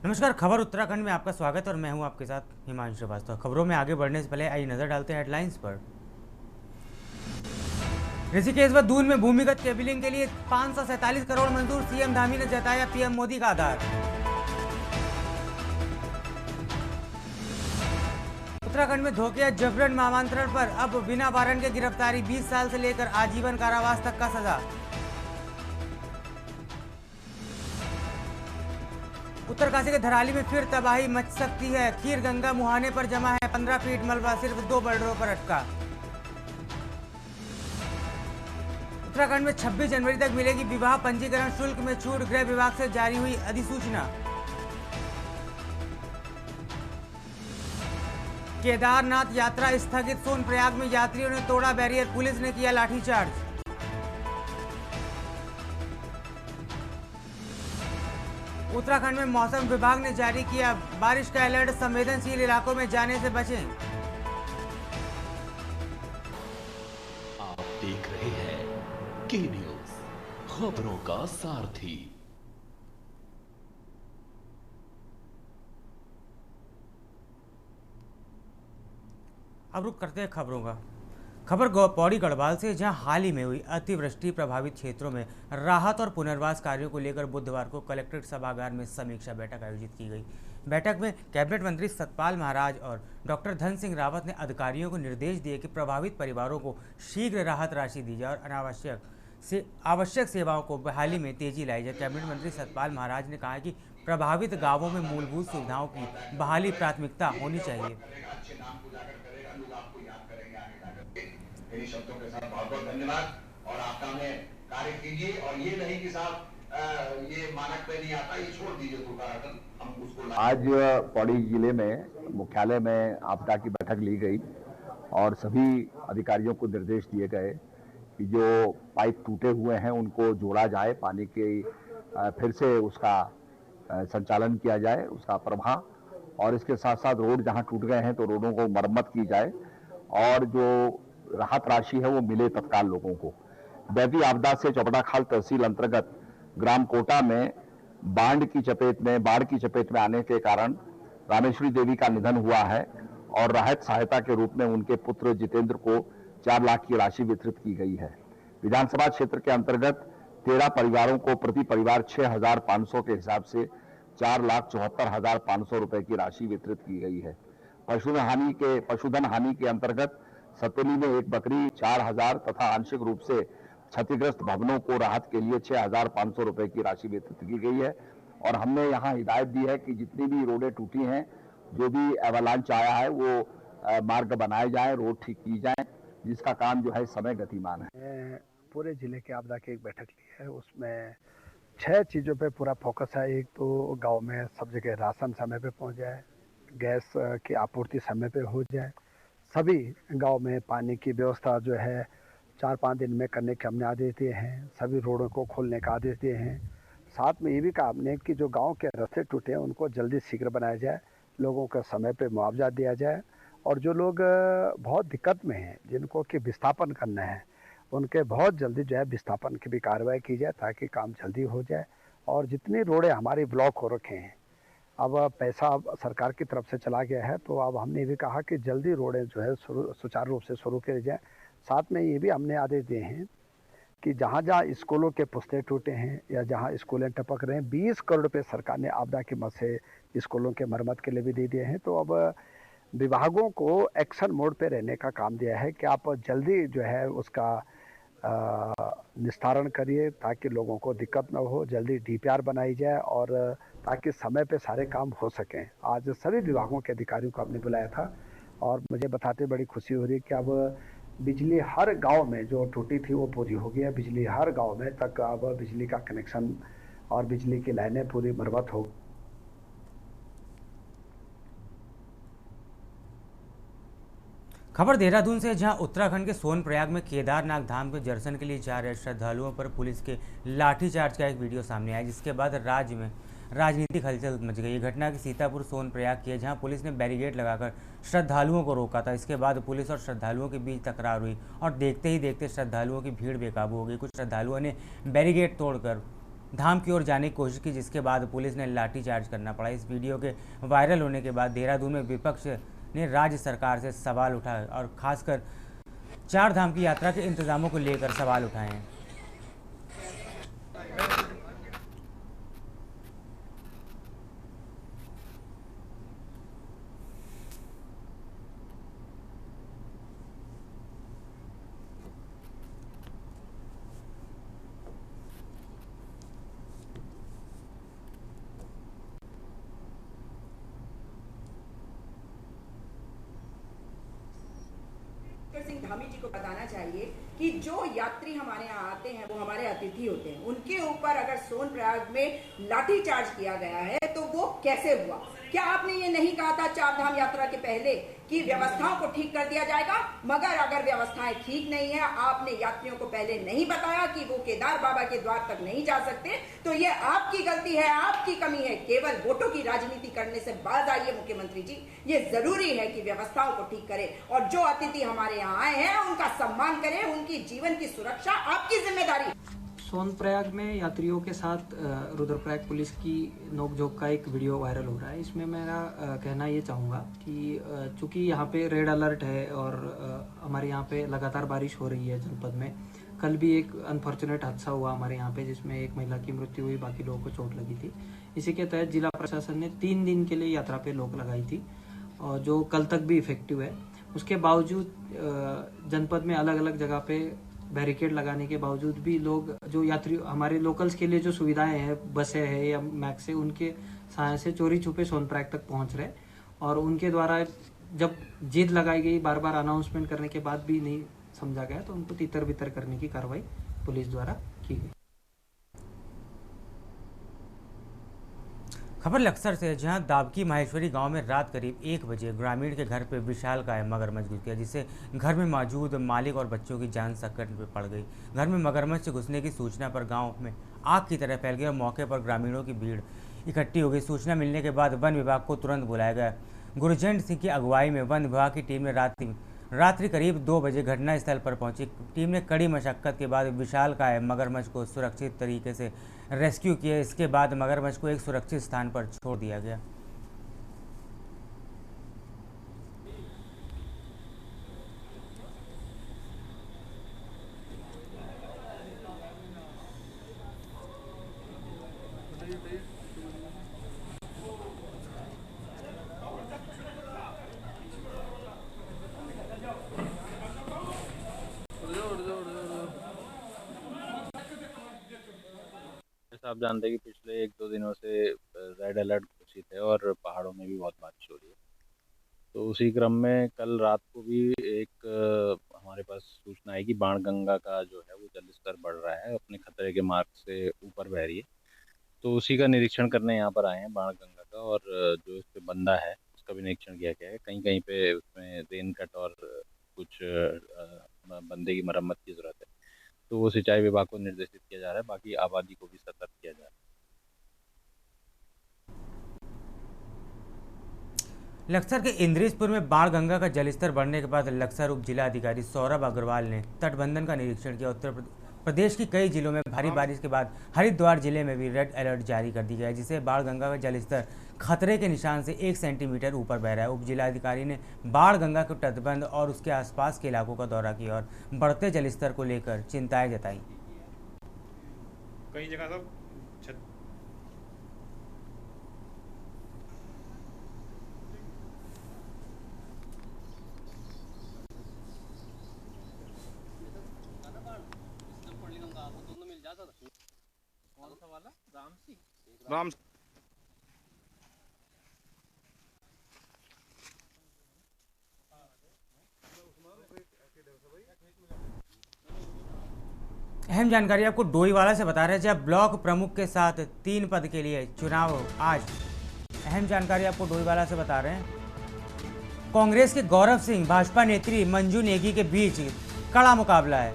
नमस्कार। खबर उत्तराखंड में आपका स्वागत और मैं हूं आपके साथ हिमांशु श्रीवास्तव। खबरों में आगे बढ़ने से पहले आइए नजर डालते हैं हेडलाइंस पर। ऋषिकेश व दून में भूमिगत केबलिंग के लिए 547 करोड़ मंजूर, सीएम धामी ने जताया पीएम मोदी का आधार। उत्तराखंड में धोखे या जबरन नामांतरण पर अब बिना वारंट के गिरफ्तारी, 20 साल से लेकर आजीवन कारावास तक का सजा। उत्तरकाशी के धराली में फिर तबाही मच सकती है, खीर गंगा मुहाने पर जमा है 15 फीट मलबा, सिर्फ 2 बल्डरों पर अटका। उत्तराखंड में 26 जनवरी तक मिलेगी विवाह पंजीकरण शुल्क में छूट, गृह विभाग से जारी हुई अधिसूचना। केदारनाथ यात्रा स्थगित, सोनप्रयाग में यात्रियों ने तोड़ा बैरियर, पुलिस ने किया लाठीचार्ज। उत्तराखंड में मौसम विभाग ने जारी किया बारिश का अलर्ट, संवेदनशील इलाकों में जाने से बचें। आप देख रहे हैं के न्यूज, खबरों का सारथी। अब रुक करते हैं खबरों का। खबर पौड़ी गढ़वाल से, जहां हाल ही में हुई अतिवृष्टि प्रभावित क्षेत्रों में राहत और पुनर्वास कार्यों को लेकर बुधवार को कलेक्ट्रेट सभागार में समीक्षा बैठक आयोजित की गई। बैठक में कैबिनेट मंत्री सतपाल महाराज और डॉक्टर धन सिंह रावत ने अधिकारियों को निर्देश दिए कि प्रभावित परिवारों को शीघ्र राहत राशि दी जाए और आवश्यक सेवाओं को बहाली में तेजी लाई जाए। कैबिनेट मंत्री सतपाल महाराज ने कहा कि प्रभावित गांवों में मूलभूत सुविधाओं की बहाली प्राथमिकता होनी चाहिए। इन शब्दों के साथ बहुत बहुत धन्यवाद और आप काम में कार्य कीजिए और ये नहीं कि साहब ये मानक पे नहीं आता, ये छोड़ दीजिए तुकार, हम उसको। आज पौड़ी जिले में मुख्यालय में आपदा की बैठक ली गई और सभी अधिकारियों को निर्देश दिए गए कि जो पाइप टूटे हुए हैं उनको जोड़ा जाए, पानी के फिर से उसका संचालन किया जाए, उसका प्रवाह, और इसके साथ साथ रोड जहां टूट गए हैं तो रोडों को मरम्मत की जाए और जो राहत राशि है वो मिले तत्काल लोगों को। दैवीय आपदा से चौपड़ाखाल तहसील अंतर्गत ग्राम कोटा में बाढ़ की चपेट में आने के कारण रामेश्वरी देवी का निधन हुआ है और राहत सहायता के रूप में उनके पुत्र जितेंद्र को 4 लाख की राशि वितरित की गई है। विधानसभा क्षेत्र के अंतर्गत 13 परिवारों को प्रति परिवार 6,500 के हिसाब से 4,74,500 रुपए की राशि वितरित की गई है। पशुधन हानि के अंतर्गत सतेली में एक बकरी, 4,000 तथा आंशिक रूप से क्षतिग्रस्त भवनों को राहत के लिए 6,500 रुपए की राशि वितरित की गई है। और हमने यहाँ हिदायत दी है कि जितनी भी रोडें टूटी हैं, जो भी एवलांच आया है, वो मार्ग बनाए जाए, रोड ठीक की जाए, जिसका काम जो है समय गतिमान है। पूरे जिले के आपदा की एक बैठक ली है, उसमें 6 चीज़ों पे पूरा फोकस है। एक तो गांव में सब जगह राशन समय पे पहुंच जाए, गैस की आपूर्ति समय पे हो जाए, सभी गांव में पानी की व्यवस्था जो है 4-5 दिन में करने के हमने आदेश दिए हैं। सभी रोडों को खोलने का आदेश दिए हैं। साथ में ये भी कहा हमने कि जो गांव के रास्ते टूटे हैं उनको जल्दी शीघ्र बनाया जाए, लोगों को समय पे मुआवजा दिया जाए और जो लोग बहुत दिक्कत में हैं, जिनको कि विस्थापन करना है, उनके बहुत जल्दी जो है विस्थापन की भी कार्रवाई की जाए ताकि काम जल्दी हो जाए। और जितनी रोडें हमारी ब्लॉक हो रखे हैं, अब पैसा सरकार की तरफ से चला गया है, तो अब हमने भी कहा कि जल्दी रोडें जो है सुचारू रूप से शुरू की जाए। साथ में ये भी हमने आदेश दिए हैं कि जहाँ जहाँ स्कूलों के पुस्ते टूटे हैं या जहाँ स्कूलें टपक रहे हैं, 20 करोड़ रुपये सरकार ने आपदा की मद से स्कूलों के मरम्मत के लिए भी दे दिए हैं। तो अब विभागों को एक्शन मोड पे रहने का काम दिया है कि आप जल्दी जो है उसका निस्तारण करिए ताकि लोगों को दिक्कत न हो, जल्दी डीपीआर बनाई जाए और ताकि समय पे सारे काम हो सकें। आज सभी विभागों के अधिकारियों को हमने बुलाया था और मुझे बताते बड़ी खुशी हो रही है कि अब बिजली हर गांव में जो टूटी थी वो पूरी हो गई है। बिजली हर गांव में तक अब बिजली का कनेक्शन और बिजली की लाइनें पूरी मरम्मत हो। खबर देहरादून से, जहां उत्तराखंड के सोनप्रयाग में केदारनाथ धाम के दर्शन के लिए जा रहे श्रद्धालुओं पर पुलिस के लाठीचार्ज का एक वीडियो सामने आया, जिसके बाद राज्य में राजनीतिक हलचल मच गई। घटना की सीतापुर सोनप्रयाग की है, जहां पुलिस ने बैरिकेड लगाकर श्रद्धालुओं को रोका था। इसके बाद पुलिस और श्रद्धालुओं के बीच तकरार हुई और देखते ही देखते श्रद्धालुओं की भीड़ बेकाबू हो गई। कुछ श्रद्धालुओं ने बैरिकेड तोड़कर धाम की ओर जाने की कोशिश की, जिसके बाद पुलिस ने लाठीचार्ज करना पड़ा। इस वीडियो के वायरल होने के बाद देहरादून में विपक्ष ने राज्य सरकार से सवाल उठाए और खासकर 4 धाम की यात्रा के इंतजामों को लेकर सवाल उठाए हैं। सिंह धामी जी को बताना चाहिए कि जो यात्री हमारे यहाँ आते हैं वो हमारे अतिथि होते हैं, उनके ऊपर अगर सोनप्रयाग में लाठीचार्ज किया गया है तो वो कैसे हुआ? क्या आपने ये नहीं कहा था 4 धाम यात्रा के पहले कि व्यवस्थाओं को ठीक कर दिया जाएगा? मगर अगर व्यवस्थाएं ठीक नहीं है, आपने यात्रियों को पहले नहीं बताया कि वो केदार बाबा के द्वार तक नहीं जा सकते, तो ये आपकी गलती है, आपकी कमी है। केवल वोटों की राजनीति करने से बाज आइए मुख्यमंत्री जी। ये जरूरी है कि व्यवस्थाओं को ठीक करें और जो अतिथि हमारे यहाँ आए हैं उनका सम्मान करें, उनकी जीवन की सुरक्षा आपकी जिम्मेदारी। सोनप्रयाग में यात्रियों के साथ रुद्रप्रयाग पुलिस की नोकझोंक का एक वीडियो वायरल हो रहा है। इसमें मेरा कहना ये चाहूँगा कि चूँकि यहाँ पे रेड अलर्ट है और हमारे यहाँ पे लगातार बारिश हो रही है जनपद में। कल भी एक अनफॉर्चुनेट हादसा हुआ हमारे यहाँ पे, जिसमें एक महिला की मृत्यु हुई, बाकी लोगों को चोट लगी थी। इसी के तहत जिला प्रशासन ने 3 दिन के लिए यात्रा पे रोक लगाई थी और जो कल तक भी इफेक्टिव है। उसके बावजूद जनपद में अलग अलग जगह पे बैरिकेड लगाने के बावजूद भी लोग, जो यात्री हमारे लोकल्स के लिए जो सुविधाएं हैं, बसें हैं या मैक्स है, उनके सहायता से चोरी छुपे सोनप्रयाग तक पहुंच रहे और उनके द्वारा जब जिद लगाई गई, बार बार अनाउंसमेंट करने के बाद भी नहीं समझा गया, तो उनको तितर बितर करने की कार्रवाई पुलिस द्वारा की गई। खबर लक्सर से, जहां दाबकी माहेश्वरी गांव में रात करीब 1 बजे ग्रामीण के घर पर विशालकाय मगरमच्छ घुस गया, जिससे घर में मौजूद मालिक और बच्चों की जान संकट में पड़ गई। घर में मगरमच्छ घुसने की सूचना पर गांव में आग की तरह फैल गई और मौके पर ग्रामीणों की भीड़ इकट्ठी हो गई। सूचना मिलने के बाद वन विभाग को तुरंत बुलाया गया। गुरजंट सिंह की अगुवाई में वन विभाग की टीम ने रात्रि करीब 2 बजे घटनास्थल पर पहुंची। टीम ने कड़ी मशक्कत के बाद विशालकाय मगरमच्छ को सुरक्षित तरीके से रेस्क्यू किया। इसके बाद मगरमच्छ को एक सुरक्षित स्थान पर छोड़ दिया गया। आप जानते हैं कि पिछले 1-2 दिनों से रेड अलर्ट घोषित है और पहाड़ों में भी बहुत बारिश हो रही है। तो उसी क्रम में कल रात को भी एक हमारे पास सूचना आई कि बाणगंगा का जो है वो जल स्तर बढ़ रहा है, अपने खतरे के मार्ग से ऊपर बह रही है। तो उसी का निरीक्षण करने यहाँ पर आए हैं बाणगंगा का, और जो इस पे बंदा है उसका भी निरीक्षण किया गया है। कहीं कहीं पे उसमें रेन कट और कुछ बंदे की मरम्मत की ज़रूरत है, तो वो सिंचाई विभाग को निर्देशित किया जा रहा है। बाकी आबादी को भी सतर्क किया जा रहा है। लक्सर के इंद्रिसपुर में बाणगंगा का जलस्तर बढ़ने के बाद लक्सर उप जिला अधिकारी सौरभ अग्रवाल ने तटबंधन का निरीक्षण किया। उत्तर प्रदेश की कई जिलों में भारी बारिश के बाद हरिद्वार जिले में भी रेड अलर्ट जारी कर दिया गया है, जिससे बाणगंगा का जलस्तर खतरे के निशान से 1 सेंटीमीटर ऊपर बह रहा है। उप जिलाधिकारी ने बाणगंगा के तटबंध और उसके आसपास के इलाकों का दौरा किया और बढ़ते जलस्तर को लेकर चिंताएं जताई। कई जगह तो राम अहम जानकारी आपको डोईवाला से बता रहे हैं, जब ब्लॉक प्रमुख के साथ 3 पद के लिए चुनाव आज। अहम जानकारी आपको डोईवाला से बता रहे हैं, कांग्रेस के गौरव सिंह भाजपा नेत्री मंजू नेगी के बीच कड़ा मुकाबला है।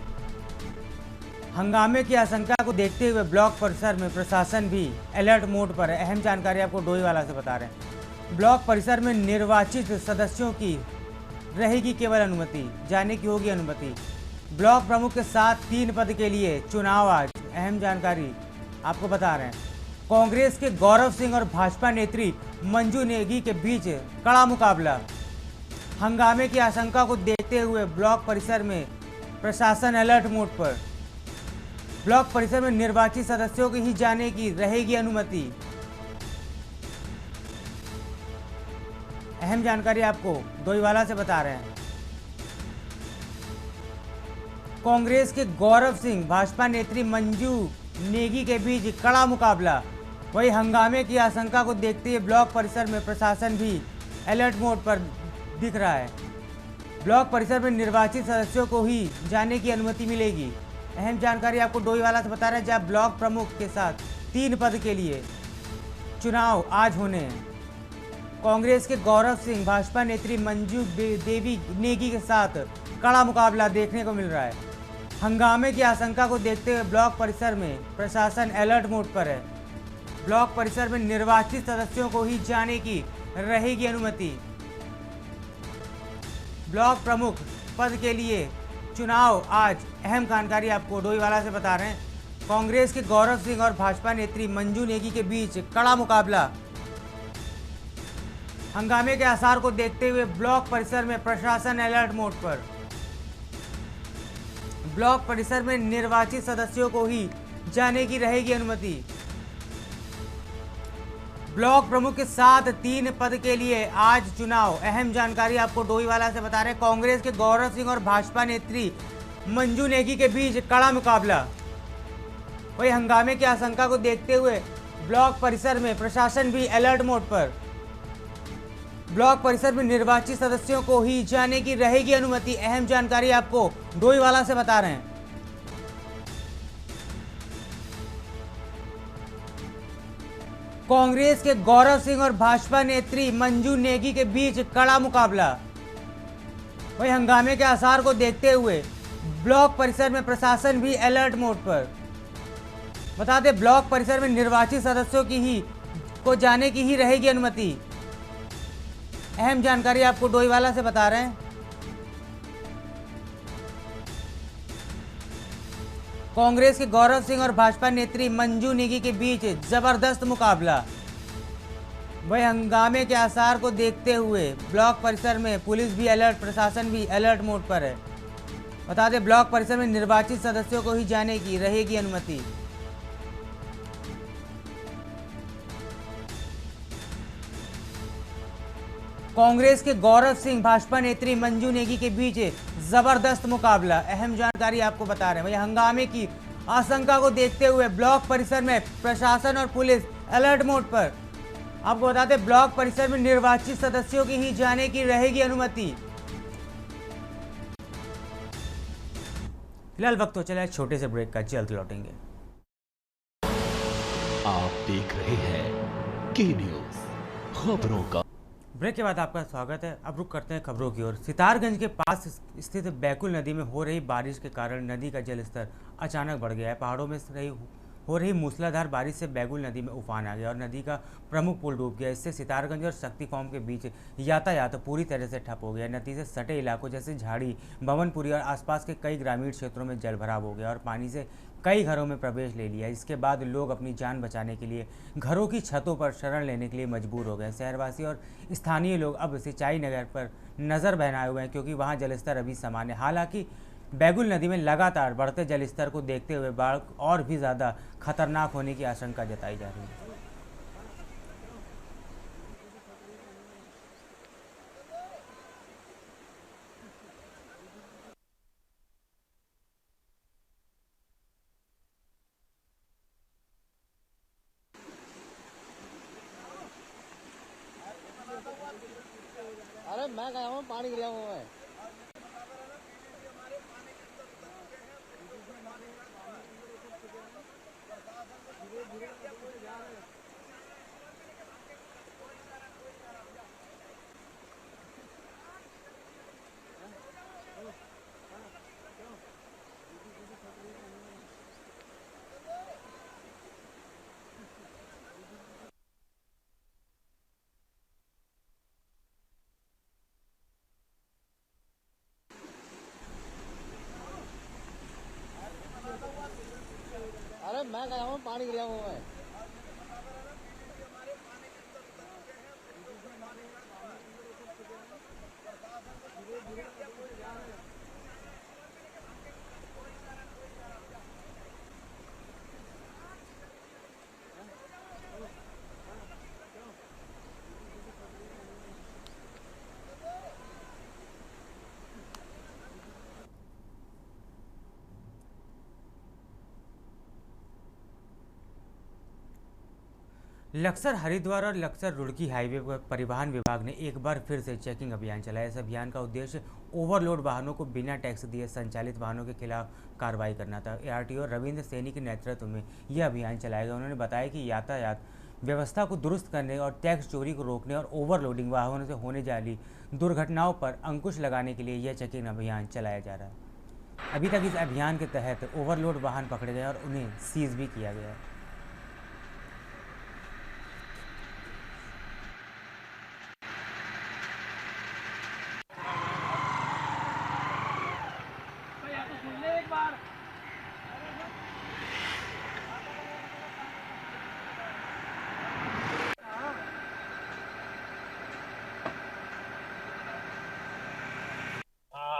हंगामे की आशंका को देखते हुए ब्लॉक परिसर में प्रशासन भी अलर्ट मोड पर है। अहम जानकारी आपको डोईवाला से बता रहे हैं, ब्लॉक परिसर में निर्वाचित सदस्यों की रहेगी केवल अनुमति, जाने की होगी अनुमति। ब्लॉक प्रमुख के साथ 3 पद के लिए चुनाव आज। अहम जानकारी आपको बता रहे हैं कांग्रेस के गौरव सिंह और भाजपा नेत्री मंजू नेगी के बीच कड़ा मुकाबला। हंगामे की आशंका को देखते हुए ब्लॉक परिसर में प्रशासन अलर्ट मोड पर। ब्लॉक परिसर में निर्वाचित सदस्यों के ही जाने की रहेगी अनुमति। अहम जानकारी आपको डोईवाला से बता रहे हैं। कांग्रेस के गौरव सिंह भाजपा नेत्री मंजू नेगी के बीच कड़ा मुकाबला। वही हंगामे की आशंका को देखते हुए ब्लॉक परिसर में प्रशासन भी अलर्ट मोड पर दिख रहा है। ब्लॉक परिसर में निर्वाचित सदस्यों को ही जाने की अनुमति मिलेगी। अहम जानकारी आपको डोईवाला से बता रहे हैं, जहां ब्लॉक प्रमुख के साथ 3 पद के लिए चुनाव आज होने हैं। कांग्रेस के गौरव सिंह भाजपा नेत्री मंजू देवी नेगी के साथ कड़ा मुकाबला देखने को मिल रहा है। हंगामे की आशंका को देखते हुए ब्लॉक परिसर में प्रशासन अलर्ट मोड पर है। ब्लॉक परिसर में निर्वाचित सदस्यों को ही जाने की रहेगी अनुमति। ब्लॉक प्रमुख पद के लिए चुनाव आज। अहम जानकारी आपको डोईवाला से बता रहे हैं। कांग्रेस के गौरव सिंह और भाजपा नेत्री मंजू नेगी के बीच कड़ा मुकाबला। हंगामे के आसार को देखते हुए ब्लॉक परिसर में प्रशासन अलर्ट मोड पर। ब्लॉक परिसर में निर्वाचित सदस्यों को ही जाने की रहेगी अनुमति। ब्लॉक प्रमुख के साथ 3 पद के लिए आज चुनाव। अहम जानकारी आपको डोईवाला से बता रहे हैं। कांग्रेस के गौरव सिंह और भाजपा नेत्री मंजू नेगी के बीच कड़ा मुकाबला। वही हंगामे की आशंका को देखते हुए ब्लॉक परिसर में प्रशासन भी अलर्ट मोड पर। ब्लॉक परिसर में निर्वाचित सदस्यों को ही जाने की रहेगी अनुमति। अहम जानकारी आपको डोईवाला से बता रहे हैं। कांग्रेस के गौरव सिंह और भाजपा नेत्री मंजू नेगी के बीच कड़ा मुकाबला। वही हंगामे के आसार को देखते हुए ब्लॉक परिसर में प्रशासन भी अलर्ट मोड पर। बता दें, ब्लॉक परिसर में निर्वाचित सदस्यों की ही को जाने की ही रहेगी अनुमति। अहम जानकारी आपको डोईवाला से बता रहे हैं। कांग्रेस के गौरव सिंह और भाजपा नेत्री मंजू नेगी के बीच जबरदस्त मुकाबला। वही हंगामे के आसार को देखते हुए ब्लॉक परिसर में पुलिस भी अलर्ट, प्रशासन भी अलर्ट मोड पर है। बता दें, ब्लॉक परिसर में निर्वाचित सदस्यों को ही जाने की रहेगी अनुमति। कांग्रेस के गौरव सिंह भाजपा नेत्री मंजू नेगी के बीच जबरदस्त मुकाबला। अहम जानकारी आपको बता रहे हैं। वही हंगामे की आशंका को देखते हुए ब्लॉक परिसर में प्रशासन और पुलिस अलर्ट मोड पर। आपको बताते हैं, ब्लॉक परिसर में निर्वाचित सदस्यों की ही जाने की रहेगी अनुमति। फिलहाल वक्त तो चला है छोटे से ब्रेक का, जल्द लौटेंगे। आप देख रहे हैं के न्यूज खबरों का। ब्रेक के बाद आपका स्वागत है। अब रुक करते हैं खबरों की ओर। सितारगंज के पास स्थित बैकुल नदी में हो रही बारिश के कारण नदी का जलस्तर अचानक बढ़ गया है। पहाड़ों में हो रही मूसलाधार बारिश से बैकुल नदी में उफान आ गया और नदी का प्रमुख पुल डूब गया। इससे सितारगंज और शक्ति कॉम के बीच यातायात पूरी तरह से ठप हो गया। नतीजे सटे इलाकों जैसे झाड़ी, भवनपुरी और आसपास के कई ग्रामीण क्षेत्रों में जलभराव हो गया और पानी से कई घरों में प्रवेश ले लिया। इसके बाद लोग अपनी जान बचाने के लिए घरों की छतों पर शरण लेने के लिए मजबूर हो गए। शहरवासी और स्थानीय लोग अब सिंचाई नगर पर नज़र बनाए हुए हैं, क्योंकि वहां जलस्तर अभी सामान्य। हालांकि बैकुल नदी में लगातार बढ़ते जलस्तर को देखते हुए बाढ़ और भी ज़्यादा खतरनाक होने की आशंका जताई जा रही है। अरे मैं गया हूँ, पानी गिरा हुआ है। मैं गया हूँ पानी गिरा हुआ है। लक्सर हरिद्वार और लक्सर रुड़की हाईवे पर परिवहन विभाग ने एक बार फिर से चेकिंग अभियान चलाया। इस अभियान का उद्देश्य ओवरलोड वाहनों को बिना टैक्स दिए संचालित वाहनों के खिलाफ कार्रवाई करना था। ARTO रविंद्र सैनी के नेतृत्व में यह अभियान चलाया गया। उन्होंने बताया कि यातायात व्यवस्था को दुरुस्त करने और टैक्स चोरी को रोकने और ओवरलोडिंग वाहनों से होने वाली दुर्घटनाओं पर अंकुश लगाने के लिए यह चेकिंग अभियान चलाया जा रहा है। अभी तक इस अभियान के तहत ओवरलोड वाहन पकड़े गए और उन्हें सीज भी किया गया है।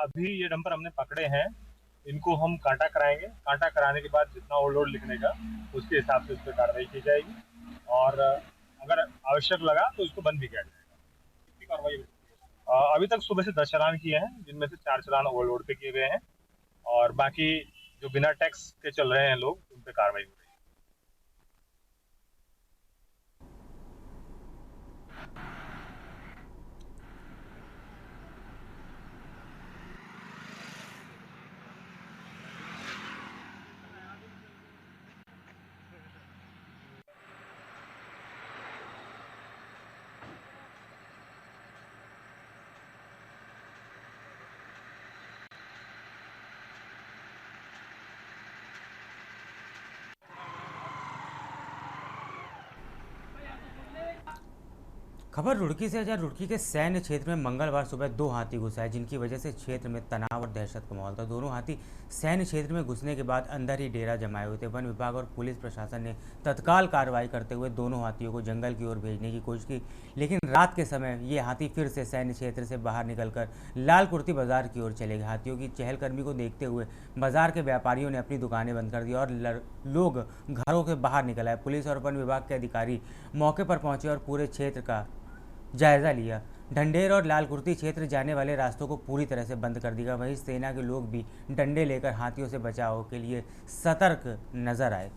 अभी ये डंपर हमने पकड़े हैं, इनको हम कांटा कराएंगे। कांटा कराने के बाद जितना ओवरलोड लिखने का उसके हिसाब से उस पर कार्रवाई की जाएगी और अगर आवश्यक लगा तो इसको बंद भी किया जाएगा। कितनी कार्रवाई अभी तक सुबह से 10 चालान किए हैं, जिनमें से 4 चालान ओवरलोड पे किए गए हैं और बाकी जो बिना टैक्स के चल रहे हैं लोग, उन पे कार्रवाई हो रही है। खबर रुड़की से, जहां रुड़की के सैन्य क्षेत्र में मंगलवार सुबह 2 हाथी घुस आए, जिनकी वजह से क्षेत्र में तनाव और दहशत का माहौल था। दोनों हाथी सैन्य क्षेत्र में घुसने के बाद अंदर ही डेरा जमाए हुए थे। वन विभाग और पुलिस प्रशासन ने तत्काल कार्रवाई करते हुए दोनों हाथियों को जंगल की ओर भेजने की कोशिश की, लेकिन रात के समय ये हाथी फिर से सैन्य क्षेत्र से बाहर निकलकर लाल कुर्ती बाजार की ओर चले गए। हाथियों की चहलकदमी को देखते हुए बाजार के व्यापारियों ने अपनी दुकानें बंद कर दी और लोग घरों से बाहर निकल आए। पुलिस और वन विभाग के अधिकारी मौके पर पहुंचे और पूरे क्षेत्र का जायजा लिया। ढंढेर और लाल कुर्ती क्षेत्र जाने वाले रास्तों को पूरी तरह से बंद कर दिया। वहीं सेना के लोग भी डंडे लेकर हाथियों से बचाव के लिए सतर्क नजर आए।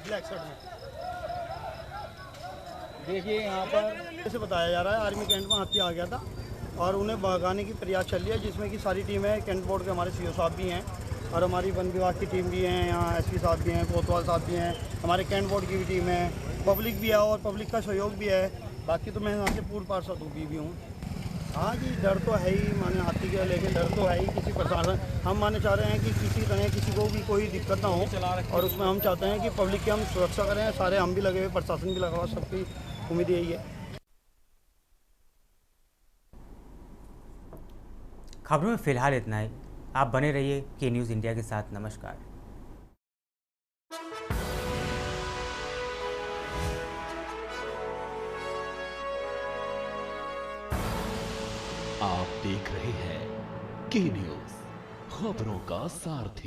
ब्लैक शर्ट में देखिए यहाँ पर ऐसे बताया जा रहा है आर्मी कैंट में हाथी आ गया था और उन्हें भगाने की प्रयास चल रही है, जिसमें कि सारी टीमें कैंट बोर्ड के हमारे CO साहब भी हैं और हमारी वन विभाग की टीम भी है, यहाँ SP साहब भी हैं, कोतवाल साहब भी हैं, हमारे कैंट बोर्ड की भी टीम है, पब्लिक भी है और पब्लिक का सहयोग भी है। बाकी तो मैं यहाँ से पूर्व पार्षद भी हूँ। हाँ जी, डर तो है ही माने हाथी का, लेकिन डर तो है ही किसी प्रशासन। हम माने चाह रहे हैं कि किसी तरह किसी को भी कोई दिक्कत ना हो और उसमें हम चाहते हैं कि पब्लिक की हम सुरक्षा करें। सारे हम भी लगे हुए, प्रशासन भी लगा हुआ, सबकी उम्मीद यही है। खबरों में फिलहाल इतना ही। आप बने रहिए के न्यूज़ इंडिया के साथ। नमस्कार। आप देख रहे हैं के न्यूज़, खबरों का सारथी।